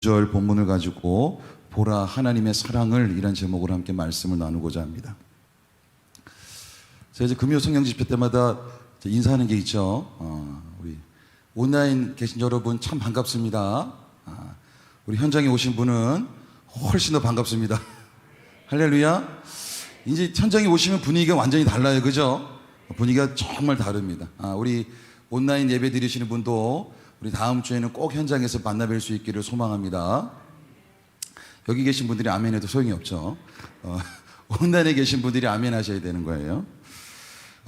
절 본문을 가지고 보라 하나님의 사랑을 이란 제목으로 함께 말씀을 나누고자 합니다. 제가 이제 금요 성령 집회 때마다 인사하는 게 있죠. 우리 온라인 계신 여러분 참 반갑습니다. 우리 현장에 오신 분은 훨씬 더 반갑습니다. 할렐루야. 이제 현장에 오시면 분위기가 완전히 달라요, 그죠? 분위기가 정말 다릅니다. 우리 온라인 예배 드리시는 분도 우리 다음 주에는 꼭 현장에서 만나뵐 수 있기를 소망합니다. 여기 계신 분들이 아멘 해도 소용이 없죠. 온라인에 계신 분들이 아멘 하셔야 되는 거예요.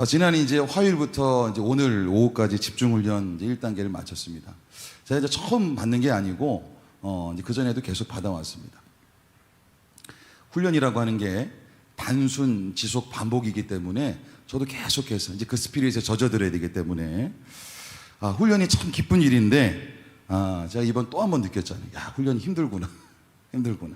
지난 이제 화요일부터 이제 오늘 오후까지 집중훈련 이제 1단계를 마쳤습니다. 제가 이제 처음 받는 게 아니고, 이제 그전에도 계속 받아왔습니다. 훈련이라고 하는 게 단순 지속 반복이기 때문에 저도 계속해서 이제 그 스피릿에 젖어들어야 되기 때문에 훈련이 참 기쁜 일인데, 제가 이번 또 한 번 느꼈잖아요. 야, 훈련이 힘들구나. 힘들구나.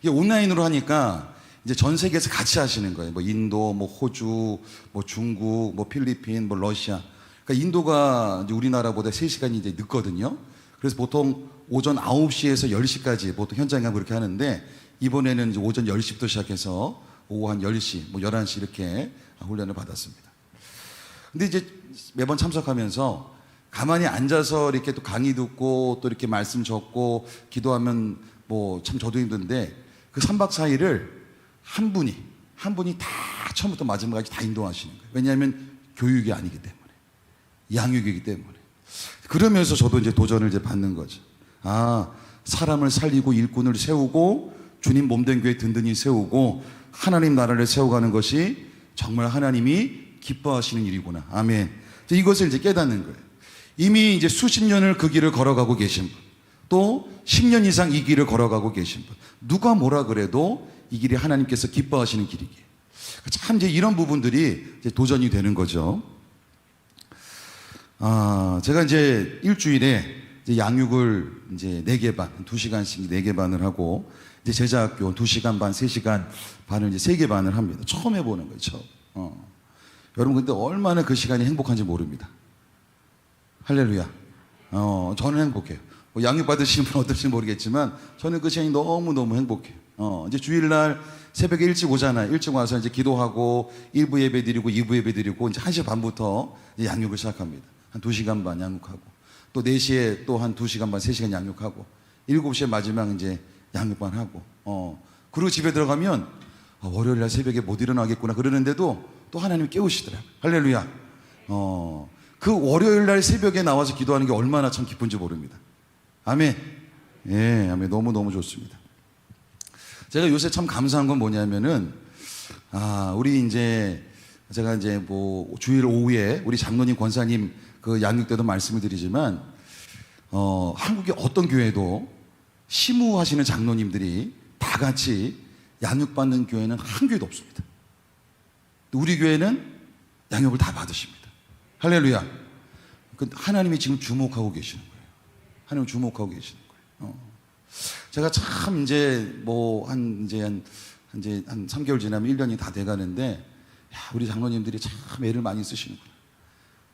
이게 온라인으로 하니까 이제 전 세계에서 같이 하시는 거예요. 뭐 인도, 뭐 호주, 뭐 중국, 뭐 필리핀, 뭐 러시아. 그러니까 인도가 이제 우리나라보다 3시간이 이제 늦거든요. 그래서 보통 오전 9시에서 10시까지 보통 현장에 가면 그렇게 하는데, 이번에는 이제 오전 10시부터 시작해서 오후 한 10시, 뭐 11시 이렇게 훈련을 받았습니다. 근데 이제 매번 참석하면서 가만히 앉아서 이렇게 또 강의 듣고 또 이렇게 말씀 적고 기도하면 뭐 참 저도 힘든데, 그 3박 4일을 한 분이 다 처음부터 마지막까지 다 인도하시는 거예요. 왜냐하면 교육이 아니기 때문에, 양육이기 때문에. 그러면서 저도 이제 도전을 이제 받는 거죠. 사람을 살리고 일꾼을 세우고 주님 몸된 교회 든든히 세우고 하나님 나라를 세워가는 것이 정말 하나님이 기뻐하시는 일이구나. 아멘. 이것을 이제 깨닫는 거예요. 이미 이제 수십 년을 그 길을 걸어가고 계신 분, 또 10년 이상 이 길을 걸어가고 계신 분, 누가 뭐라 그래도 이 길이 하나님께서 기뻐하시는 길이기에 참 이제 이런 부분들이 이제 도전이 되는 거죠. 제가 이제 일주일에 이제 양육을 이제 4개 반, 2시간씩 4개 반을 하고, 이제 제자학교 2시간 반, 3시간 반을 이제 3개 반을 합니다. 처음 해보는 거예요, 처음. 여러분, 근데 얼마나 그 시간이 행복한지 모릅니다. 할렐루야. 저는 행복해요. 뭐 양육받으시는 분 어떨지 모르겠지만, 저는 그 시간이 너무너무 행복해요. 이제 주일날 새벽에 일찍 오잖아요. 일찍 와서 이제 기도하고, 1부 예배 드리고, 2부 예배 드리고, 이제 1시 반부터 이제 양육을 시작합니다. 한 2시간 반 양육하고, 또 4시에 또 한 2시간 반, 3시간 양육하고, 7시에 마지막 이제 양육반 하고, 그리고 집에 들어가면, 월요일날 새벽에 못 일어나겠구나 그러는데도 또 하나님이 깨우시더라고요. 할렐루야. 그 월요일날 새벽에 나와서 기도하는 게 얼마나 참 기쁜지 모릅니다. 아멘. 예, 아멘. 너무너무 좋습니다. 제가 요새 참 감사한 건 뭐냐면은, 우리 이제, 제가 이제 뭐, 주일 오후에 우리 장로님, 권사님 그 양육 때도 말씀을 드리지만, 한국의 어떤 교회도 시무하시는 장로님들이 다 같이 양육받는 교회는 한 교회도 없습니다. 우리 교회는 양육을 다 받으십니다. 할렐루야. 하나님이 지금 주목하고 계시는 거예요. 하나님 주목하고 계시는 거예요. 제가 참 이제 뭐 한 3개월 지나면 1년이 다 돼가는데, 우리 장로님들이 참 애를 많이 쓰시는구나.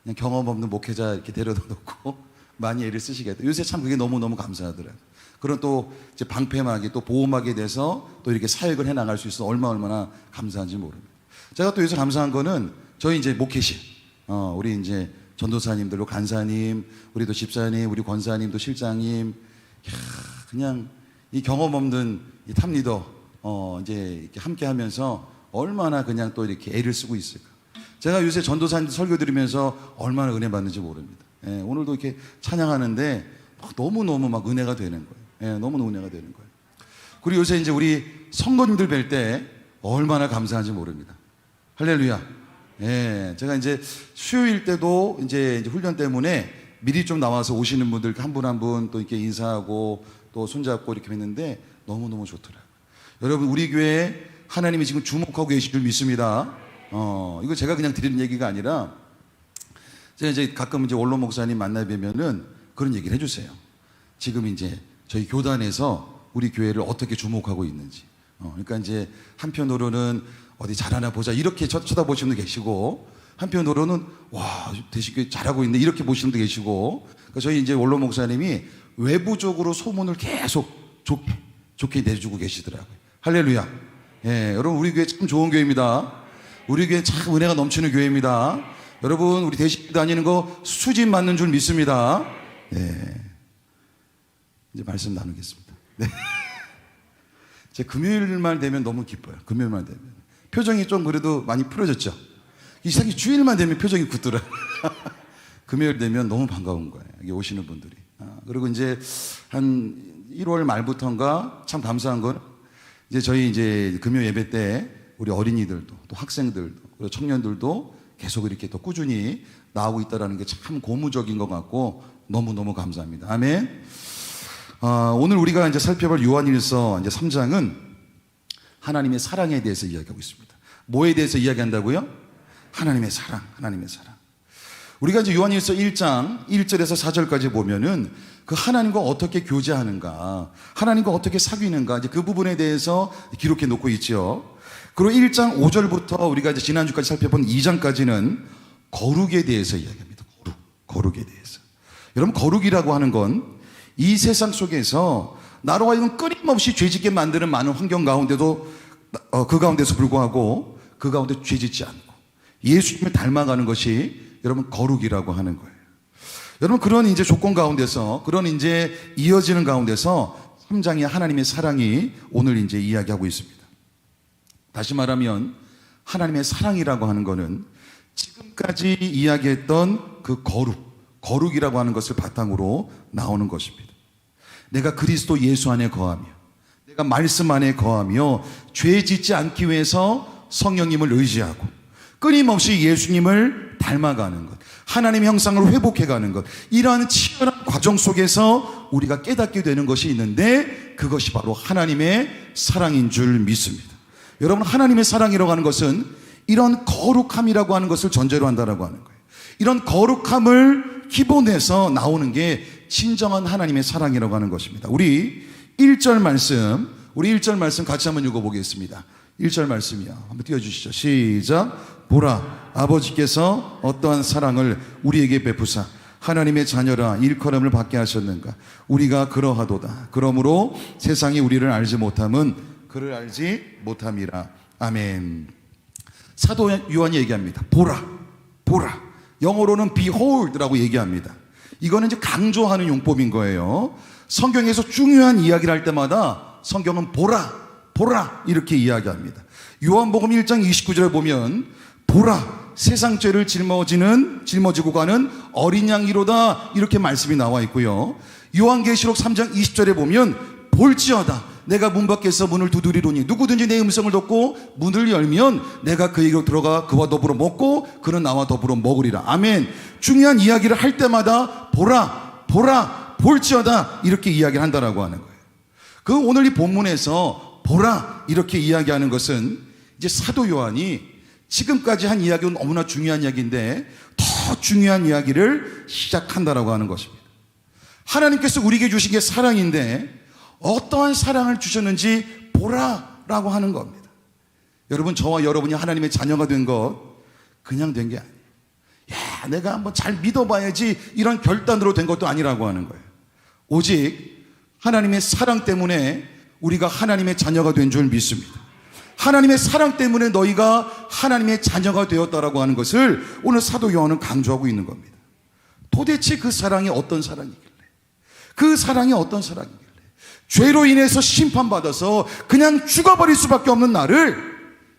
그냥 경험 없는 목회자 이렇게 데려다 놓고 많이 애를 쓰시겠다. 요새 참 그게 너무너무 감사하더라고요. 그런 또 이제 방패막이 또 보호막에 대해서 또 이렇게 사역을 해 나갈 수 있어서 얼마나 감사한지 모릅니다. 제가 또 요새 감사한 거는 저희 이제 목회실, 우리 이제 전도사님들로 간사님, 우리 또 집사님, 우리 권사님, 또 실장님, 그냥 이 경험 없는 이 탑리더, 이제 이렇게 함께 하면서 얼마나 그냥 또 이렇게 애를 쓰고 있을까. 제가 요새 전도사님 설교 들으면서 얼마나 은혜 받는지 모릅니다. 예, 오늘도 이렇게 찬양하는데 너무너무 막 은혜가 되는 거예요. 예, 너무너무 은혜가 되는 거예요. 그리고 요새 이제 우리 성도님들 뵐 때 얼마나 감사한지 모릅니다. 할렐루야. 예, 제가 이제 수요일 때도 이제 훈련 때문에 미리 좀 나와서 오시는 분들 한 분 한 분 또 이렇게 인사하고 또 손잡고 이렇게 했는데 너무너무 좋더라고요. 여러분, 우리 교회에 하나님이 지금 주목하고 계실 줄 믿습니다. 이거 제가 그냥 드리는 얘기가 아니라, 제가 이제 가끔 이제 원로 목사님 만나 뵈면은 그런 얘기를 해주세요. 지금 이제 저희 교단에서 우리 교회를 어떻게 주목하고 있는지. 그러니까 이제 한편으로는 어디 잘하나 보자 이렇게 쳐다보시는 분도 계시고, 한편으로는 와, 대식교회 잘하고 있네 이렇게 보시는 분도 계시고, 그러니까 저희 이제 원로 목사님이 외부적으로 소문을 계속 좋게 내주고 계시더라고요. 할렐루야. 예, 여러분 우리 교회 참 좋은 교회입니다. 우리 교회 참 은혜가 넘치는 교회입니다. 여러분 우리 대식 다니는 거 수집 맞는 줄 믿습니다. 예. 이제 말씀 나누겠습니다. 네. 제 금요일만 되면 너무 기뻐요. 금요일만 되면 표정이 좀 그래도 많이 풀어졌죠. 이상하게 주일만 되면 표정이 굳더라. 금요일 되면 너무 반가운 거예요. 여기 오시는 분들이. 그리고 이제 한 1월 말부터인가 참 감사한 건 이제 저희 이제 금요 예배 때 우리 어린이들도 또 학생들도 그리고 청년들도 계속 이렇게 또 꾸준히 나오고 있다라는 게 참 고무적인 것 같고 너무너무 감사합니다. 아멘. 오늘 우리가 이제 살펴볼 요한일서 이제 3장은 하나님의 사랑에 대해서 이야기하고 있습니다. 뭐에 대해서 이야기한다고요? 하나님의 사랑, 하나님의 사랑. 우리가 이제 요한일서 1장 1절에서 4절까지 보면은 그 하나님과 어떻게 교제하는가, 하나님과 어떻게 사귀는가, 이제 그 부분에 대해서 기록해 놓고 있죠. 그리고 1장 5절부터 우리가 이제 지난주까지 살펴본 2장까지는 거룩에 대해서 이야기합니다. 거룩에 대해서. 여러분, 거룩이라고 하는 건 이 세상 속에서 나로 하여금 끊임없이 죄짓게 만드는 많은 환경 가운데도 그 가운데서 불구하고 그 가운데 죄짓지 않고 예수님을 닮아가는 것이 여러분 거룩이라고 하는 거예요. 여러분 그런 이제 조건 가운데서 그런 이제 이어지는 가운데서 3장의 하나님의 사랑이 오늘 이제 이야기하고 있습니다. 다시 말하면 하나님의 사랑이라고 하는 것은 지금까지 이야기했던 그 거룩이라고 하는 것을 바탕으로 나오는 것입니다. 내가 그리스도 예수 안에 거하며 내가 말씀 안에 거하며 죄 짓지 않기 위해서 성령님을 의지하고 끊임없이 예수님을 닮아가는 것, 하나님의 형상을 회복해가는 것, 이러한 치열한 과정 속에서 우리가 깨닫게 되는 것이 있는데 그것이 바로 하나님의 사랑인 줄 믿습니다. 여러분, 하나님의 사랑이라고 하는 것은 이런 거룩함이라고 하는 것을 전제로 한다라고 하는 거예요. 이런 거룩함을 기본에서 나오는 게 진정한 하나님의 사랑이라고 하는 것입니다. 우리 1절 말씀 같이 한번 읽어보겠습니다. 1절 말씀이요. 한번 띄워주시죠. 시작. 보라, 아버지께서 어떠한 사랑을 우리에게 베푸사 하나님의 자녀라 일컬음을 받게 하셨는가. 우리가 그러하도다. 그러므로 세상이 우리를 알지 못함은 그를 알지 못함이라. 아멘. 사도 요한이 얘기합니다. 보라. 영어로는 behold라고 얘기합니다. 이거는 이제 강조하는 용법인 거예요. 성경에서 중요한 이야기를 할 때마다 성경은 보라 이렇게 이야기합니다. 요한복음 1장 29절에 보면 보라, 세상 죄를 짊어지고 가는 어린 양이로다 이렇게 말씀이 나와 있고요. 요한계시록 3장 20절에 보면 볼지어다 내가 문 밖에서 문을 두드리노니 누구든지 내 음성을 듣고 문을 열면 내가 그에게로 들어가 그와 더불어 먹고 그는 나와 더불어 먹으리라. 아멘. 중요한 이야기를 할 때마다 보라 볼지어다 이렇게 이야기를 한다라고 하는 거예요. 그 오늘 이 본문에서 보라 이렇게 이야기하는 것은 이제 사도 요한이 지금까지 한 이야기는 너무나 중요한 이야기인데 더 중요한 이야기를 시작한다라고 하는 것입니다. 하나님께서 우리에게 주신 게 사랑인데 어떠한 사랑을 주셨는지 보라라고 하는 겁니다. 여러분, 저와 여러분이 하나님의 자녀가 된 것 그냥 된 게 아니에요. 야, 내가 한번 잘 믿어봐야지 이런 결단으로 된 것도 아니라고 하는 거예요. 오직 하나님의 사랑 때문에 우리가 하나님의 자녀가 된 줄 믿습니다. 하나님의 사랑 때문에 너희가 하나님의 자녀가 되었다라고 하는 것을 오늘 사도 요한은 강조하고 있는 겁니다. 도대체 그 사랑이 어떤 사랑이길래, 그 사랑이 어떤 사랑이길래 죄로 인해서 심판받아서 그냥 죽어버릴 수밖에 없는 나를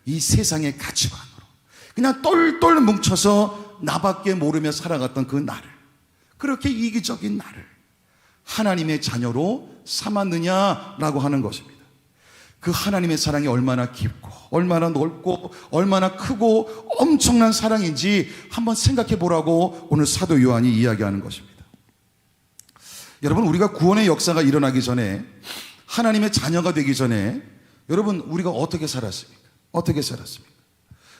이 세상의 가치관으로 그냥 똘똘 뭉쳐서 나밖에 모르며 살아갔던 그 나를, 그렇게 이기적인 나를 하나님의 자녀로 삼았느냐라고 하는 것입니다. 그 하나님의 사랑이 얼마나 깊고 얼마나 넓고 얼마나 크고 엄청난 사랑인지 한번 생각해 보라고 오늘 사도 요한이 이야기하는 것입니다. 여러분, 우리가 구원의 역사가 일어나기 전에, 하나님의 자녀가 되기 전에 여러분 우리가 어떻게 살았습니까?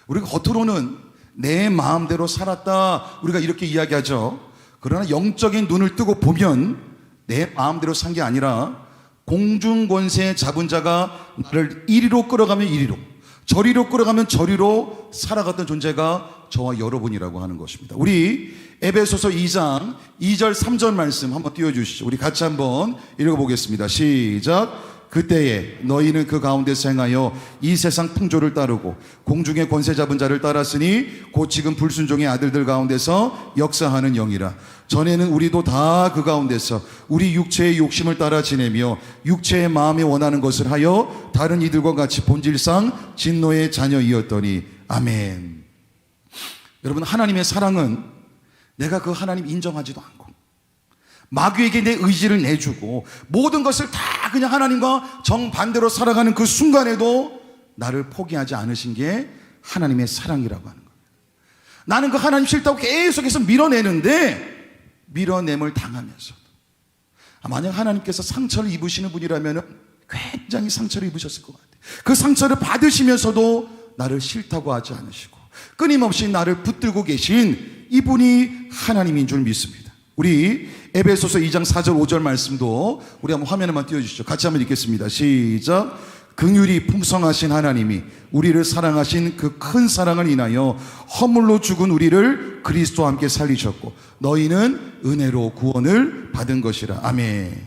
우리가 겉으로는 내 마음대로 살았다 우리가 이렇게 이야기하죠. 그러나 영적인 눈을 뜨고 보면 내 마음대로 산 게 아니라 공중권세 잡은 자가 나를 이리로 끌어가면 이리로, 저리로 끌어가면 저리로 살아갔던 존재가 저와 여러분이라고 하는 것입니다. 우리 에베소서 2장 2절 3절 말씀 한번 띄워주시죠. 우리 같이 한번 읽어보겠습니다. 시작. 그때에 너희는 그 가운데서 행하여 이 세상 풍조를 따르고 공중의 권세 잡은 자를 따랐으니 곧 지금 불순종의 아들들 가운데서 역사하는 영이라. 전에는 우리도 다 그 가운데서 우리 육체의 욕심을 따라 지내며 육체의 마음에 원하는 것을 하여 다른 이들과 같이 본질상 진노의 자녀이었더니. 아멘. 여러분, 하나님의 사랑은 내가 그 하나님 인정하지도 않고 마귀에게 내 의지를 내주고 모든 것을 다 그냥 하나님과 정반대로 살아가는 그 순간에도 나를 포기하지 않으신 게 하나님의 사랑이라고 하는 거예요. 나는 그 하나님 싫다고 계속해서 밀어내는데 밀어냄을 당하면서도, 만약 하나님께서 상처를 입으시는 분이라면 굉장히 상처를 입으셨을 것 같아요. 그 상처를 받으시면서도 나를 싫다고 하지 않으시고 끊임없이 나를 붙들고 계신 이분이 하나님인 줄 믿습니다. 우리 에베소서 2장 4절 5절 말씀도 우리 한번 화면에만 띄워주시죠. 같이 한번 읽겠습니다. 시작. 긍휼이 풍성하신 하나님이 우리를 사랑하신 그 큰 사랑을 인하여 허물로 죽은 우리를 그리스도와 함께 살리셨고 너희는 은혜로 구원을 받은 것이라. 아멘.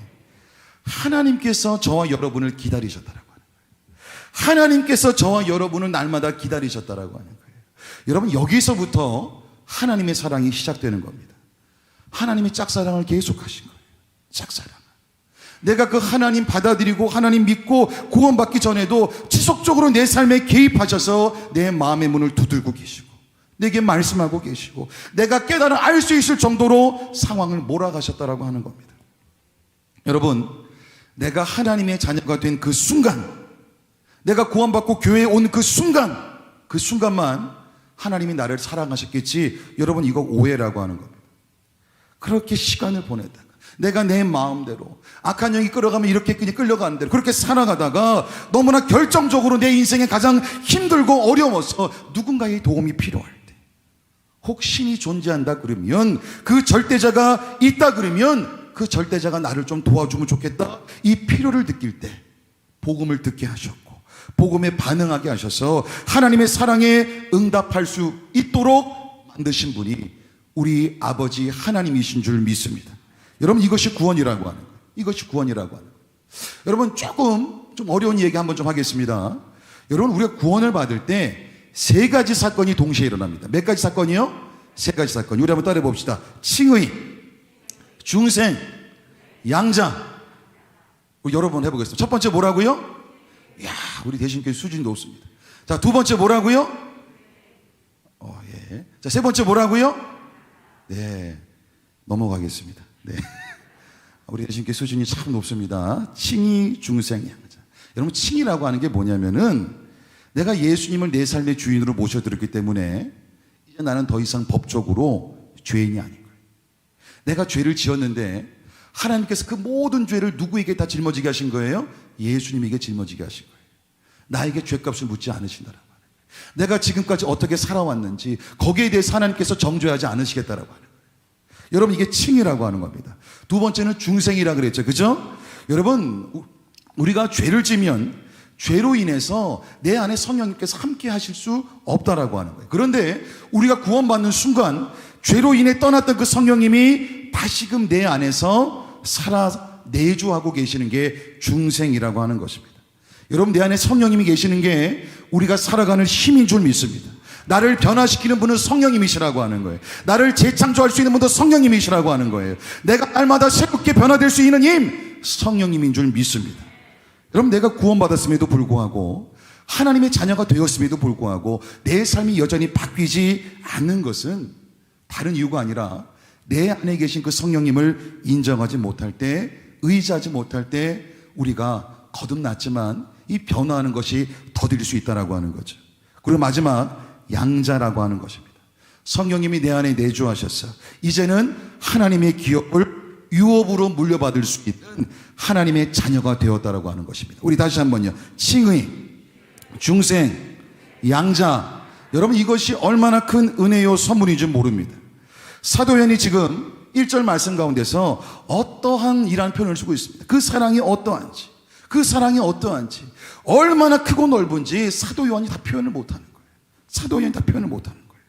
하나님께서 저와 여러분을 기다리셨다라고 하는 거예요. 하나님께서 저와 여러분을 날마다 기다리셨다라고 하는 거예요. 여러분, 여기서부터 하나님의 사랑이 시작되는 겁니다. 하나님이 짝사랑을 계속하신 거예요. 짝사랑. 내가 그 하나님 받아들이고 하나님 믿고 구원받기 전에도 지속적으로 내 삶에 개입하셔서 내 마음의 문을 두들고 계시고 내게 말씀하고 계시고 내가 깨달아 알 수 있을 정도로 상황을 몰아가셨다라고 하는 겁니다. 여러분, 내가 하나님의 자녀가 된 그 순간, 내가 구원받고 교회에 온 그 순간만 하나님이 나를 사랑하셨겠지. 여러분, 이거 오해라고 하는 겁니다. 그렇게 시간을 보내다가 내가 내 마음대로 악한 영이 끌어가면 이렇게 그냥 끌려가는 대로 그렇게 살아가다가 너무나 결정적으로 내 인생에 가장 힘들고 어려워서 누군가의 도움이 필요할 때, 혹 신이 존재한다 그러면, 그 절대자가 있다 그러면 그 절대자가 나를 좀 도와주면 좋겠다, 이 필요를 느낄 때 복음을 듣게 하셨고 복음에 반응하게 하셔서 하나님의 사랑에 응답할 수 있도록 만드신 분이 우리 아버지 하나님이신 줄 믿습니다. 여러분, 이것이 구원이라고 하는 거예요. 이것이 구원이라고 하는 거예요. 여러분, 조금 좀 어려운 얘기 한번 좀 하겠습니다. 여러분, 우리가 구원을 받을 때 세 가지 사건이 동시에 일어납니다. 몇 가지 사건이요? 세 가지 사건. 우리 한번 따라해 봅시다. 칭의, 중생, 양자. 여러 번 해보겠습니다. 첫 번째 뭐라고요? 이야, 우리 대신교회 수준이 높습니다. 자, 두 번째 뭐라고요? 예. 자, 세 번째 뭐라고요? 네, 넘어가겠습니다. 네. 우리 대신교회 수준이 참 높습니다. 칭의, 중생, 양자. 여러분, 칭의라고 하는 게 뭐냐면은 내가 예수님을 내 삶의 주인으로 모셔드렸기 때문에 이제 나는 더 이상 법적으로 죄인이 아닌 거예요. 내가 죄를 지었는데 하나님께서 그 모든 죄를 누구에게 다 짊어지게 하신 거예요? 예수님에게 짊어지게 하신 거예요. 나에게 죄값을 묻지 않으신다라고 하는 거예요. 내가 지금까지 어떻게 살아왔는지 거기에 대해서 하나님께서 정죄하지 않으시겠다라고 하는 거예요. 여러분, 이게 칭이라고 하는 겁니다. 두 번째는 중생이라 그랬죠. 그죠? 여러분, 우리가 죄를 지면 죄로 인해서 내 안에 성령님께서 함께 하실 수 없다라고 하는 거예요. 그런데 우리가 구원받는 순간 죄로 인해 떠났던 그 성령님이 다시금 내 안에서 살아 내주하고 계시는 게 중생이라고 하는 것입니다. 여러분, 내 안에 성령님이 계시는 게 우리가 살아가는 힘인 줄 믿습니다. 나를 변화시키는 분은 성령님이시라고 하는 거예요. 나를 재창조할 수 있는 분도 성령님이시라고 하는 거예요. 내가 날마다 새롭게 변화될 수 있는 힘, 성령님인 줄 믿습니다. 여러분, 내가 구원받았음에도 불구하고 하나님의 자녀가 되었음에도 불구하고 내 삶이 여전히 바뀌지 않는 것은 다른 이유가 아니라 내 안에 계신 그 성령님을 인정하지 못할 때, 의지하지 못할 때 우리가 거듭났지만 이 변화하는 것이 더딜 수 있다라고 하는 거죠. 그리고 마지막, 양자라고 하는 것입니다. 성령님이 내 안에 내주하셔서 이제는 하나님의 기업을 유업으로 물려받을 수 있는 하나님의 자녀가 되었다라고 하는 것입니다. 우리 다시 한번요. 칭의, 중생, 양자. 여러분, 이것이 얼마나 큰 은혜요 선물인지 모릅니다. 사도연이 지금 1절 말씀 가운데서 어떠한이라는 표현을 쓰고 있습니다. 그 사랑이 어떠한지, 그 사랑이 어떠한지, 얼마나 크고 넓은지 사도 요한이 다 표현을 못하는 거예요. 사도 요한이 다 표현을 못하는 거예요.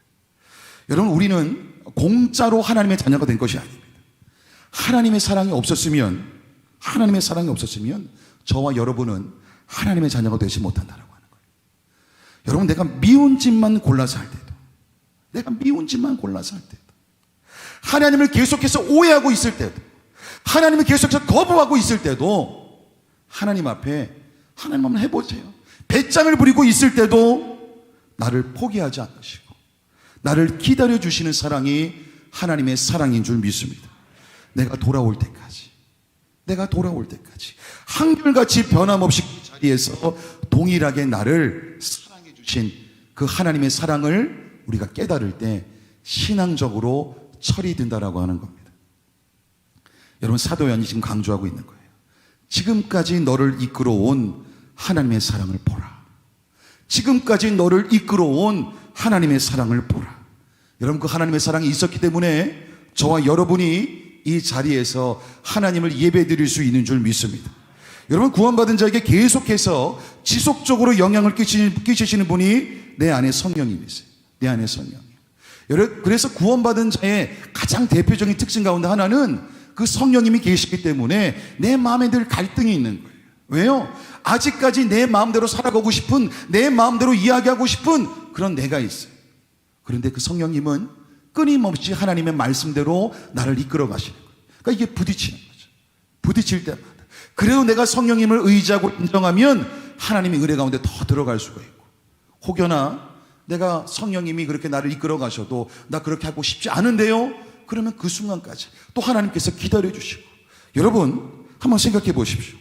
여러분, 우리는 공짜로 하나님의 자녀가 된 것이 아닙니다. 하나님의 사랑이 없었으면 저와 여러분은 하나님의 자녀가 되지 못한다라고 하는 거예요. 여러분, 내가 미운 집만 골라서 할 때도, 하나님을 계속해서 오해하고 있을 때도, 하나님을 계속해서 거부하고 있을 때도, 하나님 앞에 하나님 한번 해보세요. 배짱을 부리고 있을 때도 나를 포기하지 않으시고 나를 기다려주시는 사랑이 하나님의 사랑인 줄 믿습니다. 내가 돌아올 때까지 한결같이 변함없이 그 자리에서 동일하게 나를 사랑해 주신 그 하나님의 사랑을 우리가 깨달을 때 신앙적으로 철이 든다라고 하는 겁니다. 여러분, 사도 요한이 지금 강조하고 있는 거예요. 지금까지 너를 이끌어온 하나님의 사랑을 보라. 지금까지 너를 이끌어온 하나님의 사랑을 보라. 여러분, 그 하나님의 사랑이 있었기 때문에 저와 여러분이 이 자리에서 하나님을 예배드릴 수 있는 줄 믿습니다. 여러분, 구원받은 자에게 계속해서 지속적으로 영향을 끼치시는 분이 내 안에 성령님이세요. 내 안에 성령님. 그래서 구원받은 자의 가장 대표적인 특징 가운데 하나는 그 성령님이 계시기 때문에 내 마음에 늘 갈등이 있는 거예요. 왜요? 아직까지 내 마음대로 살아가고 싶은, 내 마음대로 이야기하고 싶은 그런 내가 있어요. 그런데 그 성령님은 끊임없이 하나님의 말씀대로 나를 이끌어 가시는 거예요. 그러니까 이게 부딪히는 거죠. 부딪힐 때마다. 그래도 내가 성령님을 의지하고 인정하면 하나님의 은혜 가운데 더 들어갈 수가 있고, 혹여나 내가 성령님이 그렇게 나를 이끌어 가셔도 나 그렇게 하고 싶지 않은데요, 그러면 그 순간까지 또 하나님께서 기다려 주시고. 여러분, 한번 생각해 보십시오.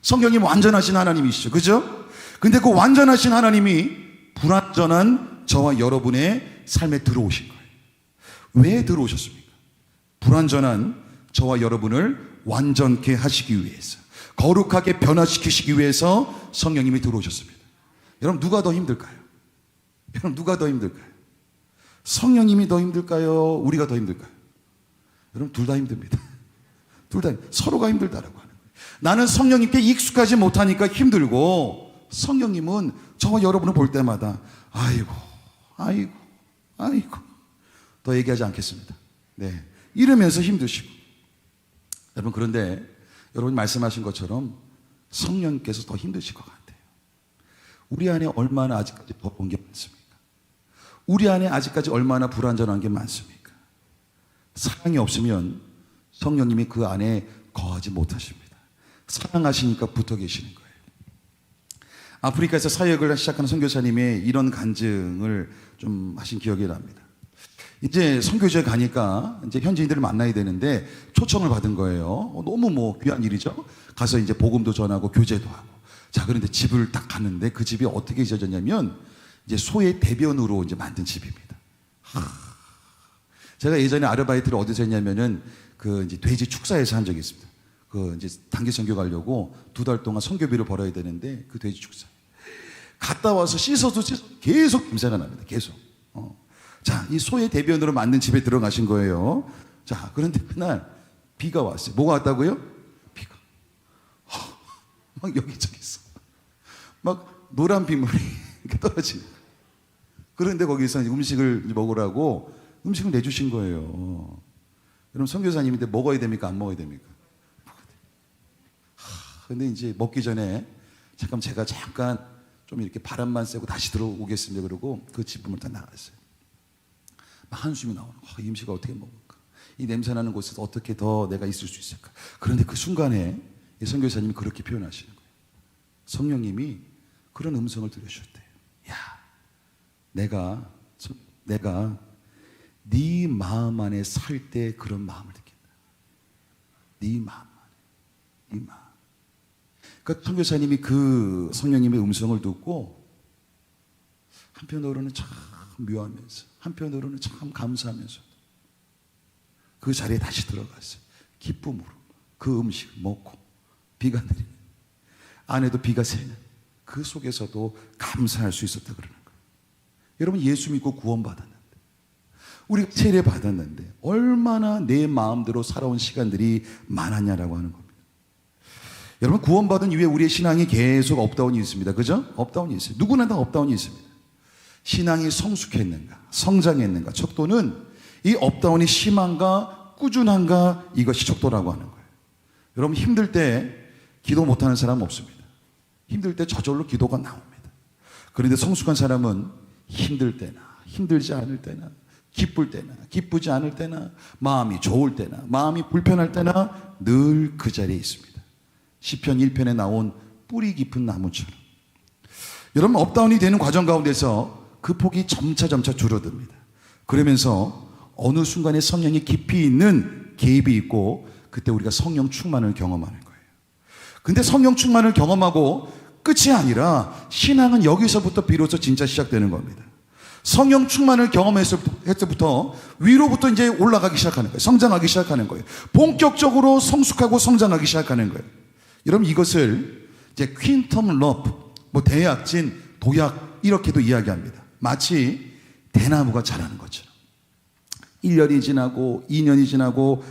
성령님 완전하신 하나님이시죠, 그죠? 근데 그 완전하신 하나님이 불완전한 저와 여러분의 삶에 들어오신 거예요. 왜 들어오셨습니까? 불완전한 저와 여러분을 완전케 하시기 위해서, 거룩하게 변화시키시기 위해서 성령님이 들어오셨습니다. 여러분, 누가 더 힘들까요? 성령님이 더 힘들까요? 우리가 더 힘들까요? 여러분, 둘 다 힘듭니다. 둘 다 서로가 힘들다라고 하는 거예요. 나는 성령님께 익숙하지 못하니까 힘들고, 성령님은 저와 여러분을 볼 때마다 아이고 더 얘기하지 않겠습니다. 네, 이러면서 힘드시고. 여러분, 그런데 여러분이 말씀하신 것처럼 성령께서 더 힘드실 것 같아요. 우리 안에 얼마나 아직까지 더러운 게 많습니까? 우리 안에 아직까지 얼마나 불완전한 게 많습니까? 사랑이 없으면 성령님이 그 안에 거하지 못하십니다. 사랑하시니까 붙어 계시는 거예요. 아프리카에서 사역을 시작하는 선교사님의 이런 간증을 좀 하신 기억이 납니다. 이제 선교지에 가니까 이제 현지인들을 만나야 되는데 초청을 받은 거예요. 너무 귀한 일이죠. 가서 이제 복음도 전하고 교제도 하고. 자, 그런데 집을 딱 갔는데 그 집이 어떻게 지어졌냐면 이제 소의 대변으로 이제 만든 집입니다. 제가 예전에 아르바이트를 어디서 했냐면은 그 이제 돼지 축사에서 한 적이 있습니다. 그 이제 단기 선교 가려고 2달 동안 선교비를 벌어야 되는데 그 돼지 축사 갔다 와서 씻어서 계속 냄새가 납니다. 계속. 자, 이 소의 대변으로 만든 집에 들어가신 거예요. 자, 그런데 그날 비가 왔어요. 뭐가 왔다고요? 비가. 막 여기저기 있어. 막 노란 빗물이 이렇게 떨어지는 거예요. 그런데 거기서 음식을 먹으라고 음식을 내주신 거예요. 여러분, 선교사님인데 먹어야 됩니까? 안 먹어야 됩니까? 근데 이제 먹기 전에 제가 잠깐 좀 이렇게 바람만 쐬고 다시 들어오겠습니다. 그러고 그 집문을 다 나갔어요. 한숨이 나오는 거예요. 이 음식을 어떻게 먹을까? 이 냄새나는 곳에서 어떻게 더 내가 있을 수 있을까? 그런데 그 순간에 이 선교사님이 그렇게 표현하시는 거예요. 성령님이 그런 음성을 들으셨대요. 야, 내가 네 마음 안에 살 때 그런 마음을 느낀다. 네 마음 안에, 네 마음. 그러니까 선교사님이 그 성령님의 음성을 듣고 한편으로는 참 묘하면서 한편으로는 참 감사하면서 그 자리에 다시 들어갔어요. 기쁨으로 그 음식을 먹고 비가 내리는, 안에도 비가 새는 그 속에서도 감사할 수 있었다 그러는 거예요. 여러분, 예수 믿고 구원받았는데, 우리가 세례 받았는데 얼마나 내 마음대로 살아온 시간들이 많았냐라고 하는 겁니다. 여러분, 구원받은 이후에 우리의 신앙이 계속 업다운이 있습니다. 그죠? 업다운이 있어요. 누구나 다 업다운이 있습니다. 신앙이 성숙했는가, 성장했는가. 척도는 이 업다운이 심한가, 꾸준한가, 이것이 척도라고 하는 거예요. 여러분, 힘들 때 기도 못하는 사람은 없습니다. 힘들 때 저절로 기도가 나옵니다. 그런데 성숙한 사람은 힘들 때나, 힘들지 않을 때나, 기쁠 때나, 기쁘지 않을 때나, 마음이 좋을 때나, 마음이 불편할 때나 늘 그 자리에 있습니다. 시편 1편에 나온 뿌리 깊은 나무처럼. 여러분, 업다운이 되는 과정 가운데서 그 폭이 점차 줄어듭니다. 그러면서 어느 순간에 성령이 깊이 있는 개입이 있고, 그때 우리가 성령 충만을 경험하는 거예요. 근데 성령 충만을 경험하고 끝이 아니라 신앙은 여기서부터 비로소 진짜 시작되는 겁니다. 성령 충만을 경험했을 때부터 위로부터 이제 올라가기 시작하는 거예요. 성장하기 시작하는 거예요. 본격적으로 성숙하고 성장하기 시작하는 거예요. 여러분, 이것을 이제 퀸텀 러브, 대약진, 도약, 이렇게도 이야기합니다. 마치 대나무가 자라는 것처럼 1년이 지나고 2년이 지나고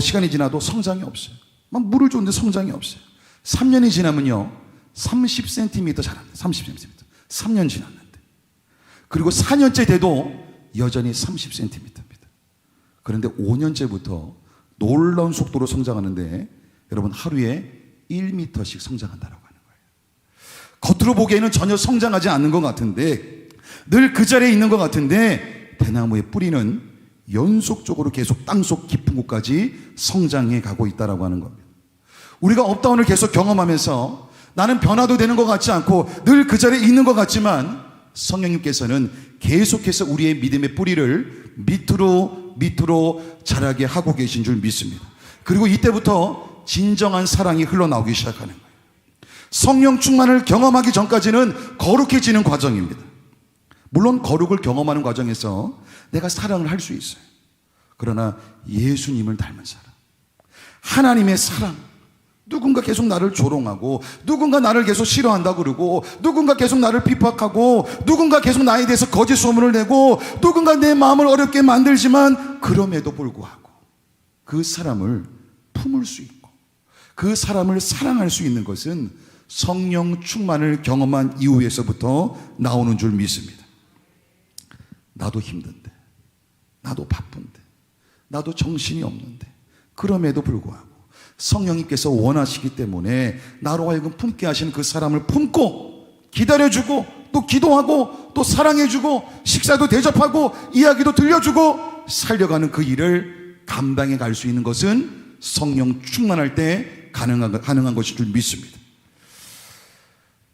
시간이 지나도 성장이 없어요. 막 물을 줬는데 성장이 없어요. 3년이 지나면요 30cm 자랍니다. 30cm. 3년 지났는데. 그리고 4년째 돼도 여전히 30cm입니다. 그런데 5년째부터 놀라운 속도로 성장하는데, 여러분, 하루에 1m씩 성장한다고 하는 거예요. 겉으로 보기에는 전혀 성장하지 않는 것 같은데, 늘 그 자리에 있는 것 같은데, 대나무의 뿌리는 연속적으로 계속 땅속 깊은 곳까지 성장해 가고 있다고 하는 겁니다. 우리가 업다운을 계속 경험하면서 나는 변화도 되는 것 같지 않고 늘 그 자리에 있는 것 같지만, 성령님께서는 계속해서 우리의 믿음의 뿌리를 밑으로 자라게 하고 계신 줄 믿습니다. 그리고 이때부터 진정한 사랑이 흘러나오기 시작하는 거예요. 성령 충만을 경험하기 전까지는 거룩해지는 과정입니다. 물론 거룩을 경험하는 과정에서 내가 사랑을 할 수 있어요. 그러나 예수님을 닮은 사랑, 하나님의 사랑, 누군가 계속 나를 조롱하고, 누군가 나를 계속 싫어한다 그러고, 누군가 계속 나를 핍박하고, 누군가 계속 나에 대해서 거짓 소문을 내고, 누군가 내 마음을 어렵게 만들지만, 그럼에도 불구하고 그 사람을 품을 수 있고 그 사람을 사랑할 수 있는 것은 성령 충만을 경험한 이후에서부터 나오는 줄 믿습니다. 나도 힘든데, 나도 바쁜데, 나도 정신이 없는데, 그럼에도 불구하고 성령님께서 원하시기 때문에 나로 하여금 품게 하시는 그 사람을 품고 기다려주고, 또 기도하고, 또 사랑해주고, 식사도 대접하고, 이야기도 들려주고 살려가는 그 일을 감당해 갈 수 있는 것은 성령 충만할 때 가능한 것인 줄 믿습니다.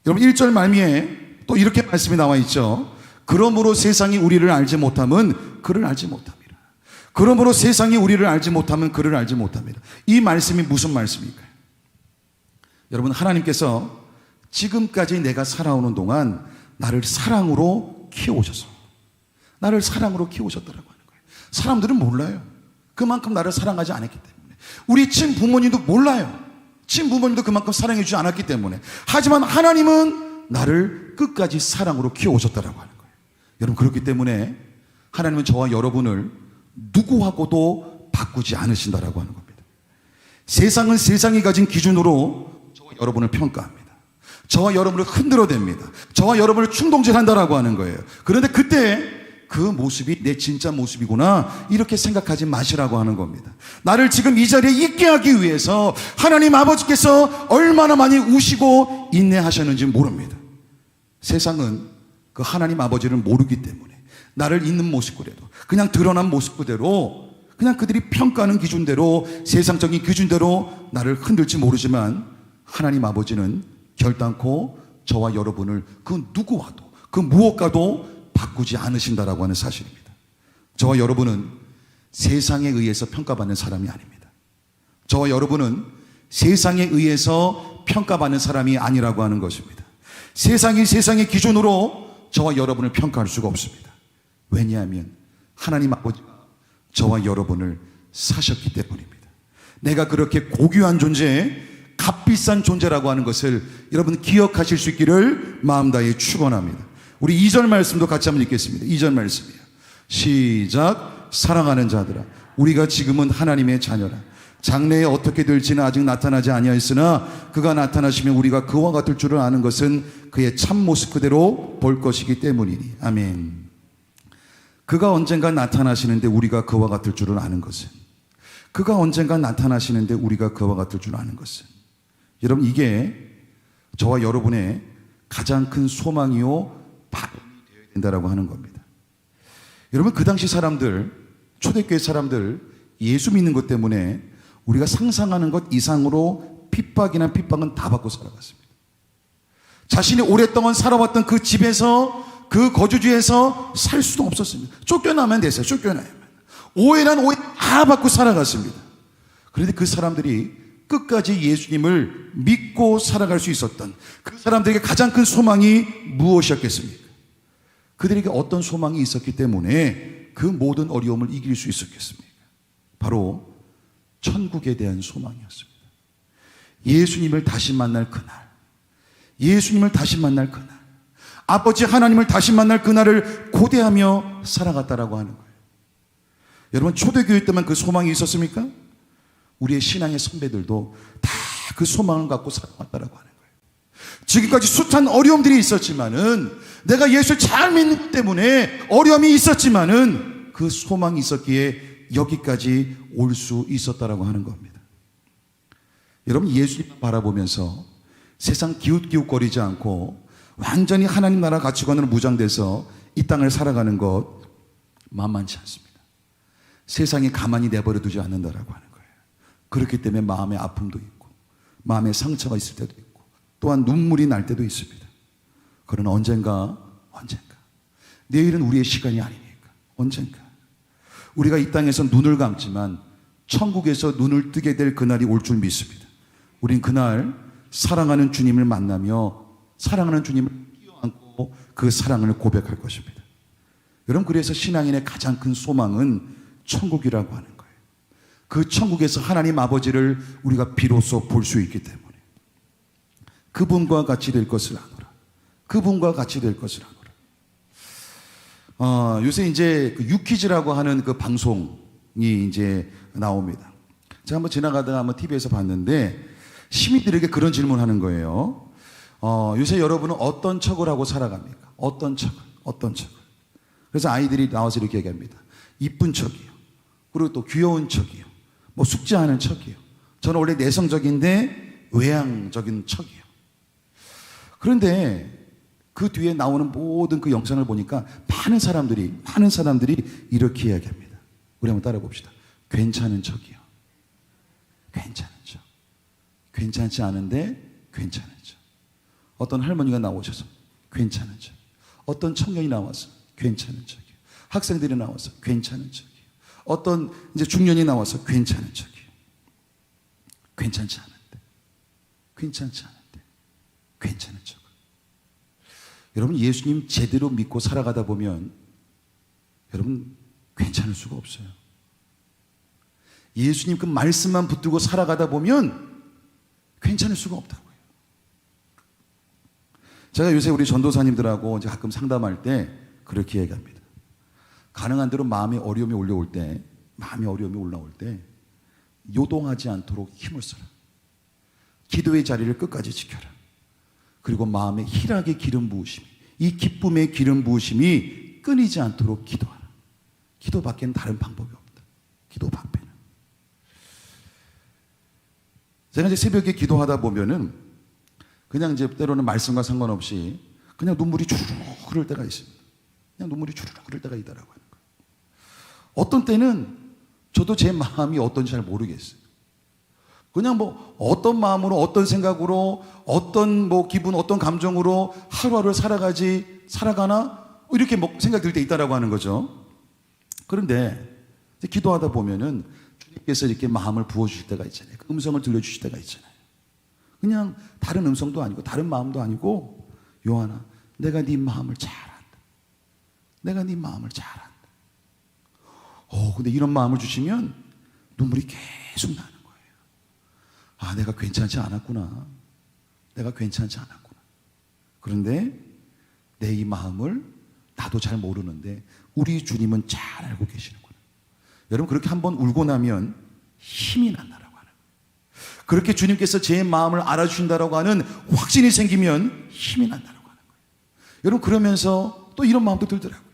여러분, 1절 말미에 또 이렇게 말씀이 나와 있죠. 그러므로 세상이 우리를 알지 못함은 그를 알지 못함이라. 그러므로 세상이 우리를 알지 못하면 그를 알지 못합니다. 이 말씀이 무슨 말씀일까요? 여러분, 하나님께서 지금까지 내가 살아오는 동안 나를 사랑으로 키워오셔서, 나를 사랑으로 키우셨다라고 하는 거예요. 사람들은 몰라요. 그만큼 나를 사랑하지 않았기 때문에. 우리 친부모님도 몰라요. 친부모님도 그만큼 사랑해 주지 않았기 때문에. 하지만 하나님은 나를 끝까지 사랑으로 키워오셨다라고 하는 거예요. 여러분, 그렇기 때문에 하나님은 저와 여러분을 누구하고도 바꾸지 않으신다라고 하는 겁니다. 세상은 세상이 가진 기준으로 저와 여러분을 평가합니다. 저와 여러분을 흔들어댑니다. 저와 여러분을 충동질한다라고 하는 거예요. 그런데 그때 그 모습이 내 진짜 모습이구나, 이렇게 생각하지 마시라고 하는 겁니다. 나를 지금 이 자리에 있게 하기 위해서 하나님 아버지께서 얼마나 많이 우시고 인내하셨는지 모릅니다. 세상은 그 하나님 아버지를 모르기 때문에 나를 있는 모습 그대로, 그냥 드러난 모습 그대로, 그냥 그들이 평가하는 기준대로, 세상적인 기준대로 나를 흔들지 모르지만, 하나님 아버지는 결단코 저와 여러분을 그 누구와도, 그 무엇과도 바꾸지 않으신다라고 하는 사실입니다. 저와 여러분은 세상에 의해서 평가받는 사람이 아닙니다. 저와 여러분은 세상에 의해서 평가받는 사람이 아니라고 하는 것입니다. 세상이 세상의 기준으로 저와 여러분을 평가할 수가 없습니다. 왜냐하면 하나님 아버지가 저와 여러분을 사셨기 때문입니다. 내가 그렇게 고귀한 존재, 값비싼 존재라고 하는 것을 여러분 기억하실 수 있기를 마음 다해 축원합니다. 우리 2절 말씀도 같이 한번 읽겠습니다. 2절 말씀이에요. 시작. 사랑하는 자들아, 우리가 지금은 하나님의 자녀라. 장래에 어떻게 될지는 아직 나타나지 아니하였으나 그가 나타나시면 우리가 그와 같을 줄을 아는 것은 그의 참모습 그대로 볼 것이기 때문이니. 아멘. 그가 언젠가 나타나시는데 우리가 그와 같을 줄을 아는 것은, 그가 언젠가 나타나시는데 우리가 그와 같을 줄 아는 것은, 여러분, 이게 저와 여러분의 가장 큰 소망이요 바람이 되어야 된다라고 하는 겁니다. 여러분, 그 당시 사람들, 초대교회 사람들, 예수 믿는 것 때문에 우리가 상상하는 것 이상으로 핍박은 다 받고 살아갔습니다. 자신이 오랫동안 살아왔던 그 집에서, 그 거주지에서 살 수도 없었습니다. 쫓겨나면 됐어요. 쫓겨나면. 오해란 오해 다 받고 살아갔습니다. 그런데 그 사람들이 끝까지 예수님을 믿고 살아갈 수 있었던 그 사람들에게 가장 큰 소망이 무엇이었겠습니까? 그들에게 어떤 소망이 있었기 때문에 그 모든 어려움을 이길 수 있었겠습니까? 바로 천국에 대한 소망이었습니다. 예수님을 다시 만날 그날, 예수님을 다시 만날 그날, 아버지 하나님을 다시 만날 그날을 고대하며 살아갔다라고 하는 거예요. 여러분, 초대교회 때만 그 소망이 있었습니까? 우리의 신앙의 선배들도 다 그 소망을 갖고 살아왔다라고 하는 거예요. 지금까지 숱한 어려움들이 있었지만은, 내가 예수를 잘 믿는 것 때문에 어려움이 있었지만은 그 소망이 있었기에 여기까지 올 수 있었다라고 하는 겁니다. 여러분, 예수님 바라보면서 세상 기웃기웃거리지 않고 완전히 하나님 나라 가치관으로 무장돼서 이 땅을 살아가는 것 만만치 않습니다. 세상에 가만히 내버려 두지 않는다라고 하는 거예요. 그렇기 때문에 마음의 아픔도 있고 마음의 상처가 있을 때도 있고 또한 눈물이 날 때도 있습니다. 그러나 언젠가 내일은 우리의 시간이 아니니까 언젠가 우리가 이 땅에서 눈을 감지만 천국에서 눈을 뜨게 될 그날이 올 줄 믿습니다. 우린 그날 사랑하는 주님을 만나며 사랑하는 주님을 끼어안고 그 사랑을 고백할 것입니다. 여러분, 그래서 신앙인의 가장 큰 소망은 천국이라고 하는 거예요. 그 천국에서 하나님 아버지를 우리가 비로소 볼 수 있기 때문에 그분과 같이 될 것을 아노라. 그분과 같이 될 것을 아노라. 요새 이제 그 유퀴즈라고 하는 그 방송이 이제 나옵니다. 제가 한번 지나가다가 한번 TV에서 봤는데 시민들에게 그런 질문하는 거예요. 요새 여러분은 어떤 척을 하고 살아갑니까? 어떤 척을? 그래서 아이들이 나와서 이렇게 얘기합니다. 이쁜 척이요. 그리고 또 귀여운 척이요. 뭐 숙제하는 척이요. 저는 원래 내성적인데 외향적인 척이요. 그런데 그 뒤에 나오는 모든 그 영상을 보니까 많은 사람들이 이렇게 이야기합니다. 우리 한번 따라 봅시다. 괜찮은 척이요. 괜찮은 척. 괜찮지 않은데 괜찮은 척. 어떤 할머니가 나오셔서 괜찮은 척. 어떤 청년이 나와서 괜찮은 척이요. 학생들이 나와서 괜찮은 척이요. 어떤 이제 중년이 나와서 괜찮은 척이요. 괜찮지 않은데 괜찮은 척. 여러분, 예수님 제대로 믿고 살아가다 보면 여러분 괜찮을 수가 없어요. 예수님 그 말씀만 붙들고 살아가다 보면 괜찮을 수가 없다고요. 제가 요새 우리 전도사님들하고 이제 가끔 상담할 때 그렇게 얘기합니다. 가능한 대로 마음의 어려움이 올라올 때 요동하지 않도록 힘을 써라. 기도의 자리를 끝까지 지켜라. 그리고 마음에 희락의 기름 부으심이, 이 기쁨의 기름 부으심이 끊이지 않도록 기도하라. 기도밖에는 다른 방법이 없다. 기도 밖에는. 제가 이제 새벽에 기도하다 보면은 그냥 이제 때로는 말씀과 상관없이 그냥 눈물이 주르륵 흐를 때가 있습니다. 그냥 눈물이 주르륵 흐를 때가 있다라고 하는 거예요. 어떤 때는 저도 제 마음이 어떤지 잘 모르겠어요. 그냥 뭐 어떤 마음으로, 어떤 생각으로, 어떤 뭐 기분, 어떤 감정으로 하루하루를 살아가나 이렇게 뭐 생각 들 때 있다라고 하는 거죠. 그런데 기도하다 보면은 주님께서 이렇게 마음을 부어주실 때가 있잖아요. 그 음성을 들려주실 때가 있잖아요. 그냥 다른 음성도 아니고 다른 마음도 아니고, 요한아, 내가 네 마음을 잘 안다. 내가 네 마음을 잘 안다. 근데 이런 마음을 주시면 눈물이 계속 나는 거예요. 아, 내가 괜찮지 않았구나. 그런데 내 이 마음을 나도 잘 모르는데 우리 주님은 잘 알고 계시는구나. 여러분, 그렇게 한번 울고 나면 힘이 난다라고 하는 그렇게 주님께서 제 마음을 알아주신다라고 하는 확신이 생기면 힘이 난다라고 하는 거예요. 여러분, 그러면서 또 이런 마음도 들더라고요.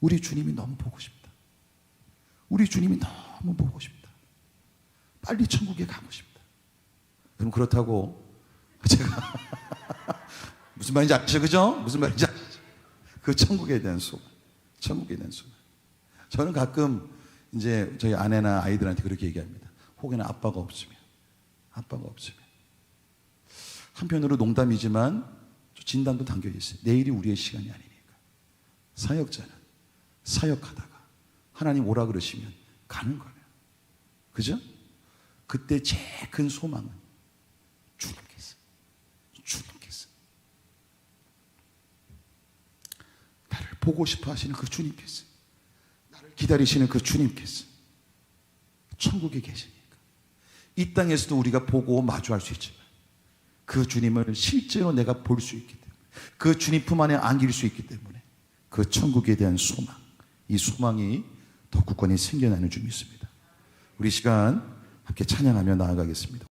우리 주님이 너무 보고 싶다. 우리 주님이 너무 보고 싶다. 빨리 천국에 가고 싶다. 여러분, 그렇다고 제가 무슨 말인지 아시죠? 그죠? 무슨 말인지 아시죠? 그 천국에 대한 소망. 천국에 대한 소망. 저는 가끔 이제 저희 아내나 아이들한테 그렇게 얘기합니다. 혹여나 아빠가 없으면 한편으로 농담이지만 진단도 담겨 있어요. 내일이 우리의 시간이 아니니까. 사역자는 사역하다가 하나님 오라 그러시면 가는 거예요. 그죠? 그때 제일 큰 소망은 주님께서 나를 보고 싶어 하시는 그 주님께서, 나를 기다리시는 그 주님께서 천국에 계시니까 이 땅에서도 우리가 보고 마주할 수 있지만 그 주님을 실제로 내가 볼 수 있기 때문에, 그 주님 품 안에 안길 수 있기 때문에 그 천국에 대한 소망, 이 소망이 더 굳건히 생겨나는 줄 믿습니다. 우리 시간 함께 찬양하며 나아가겠습니다.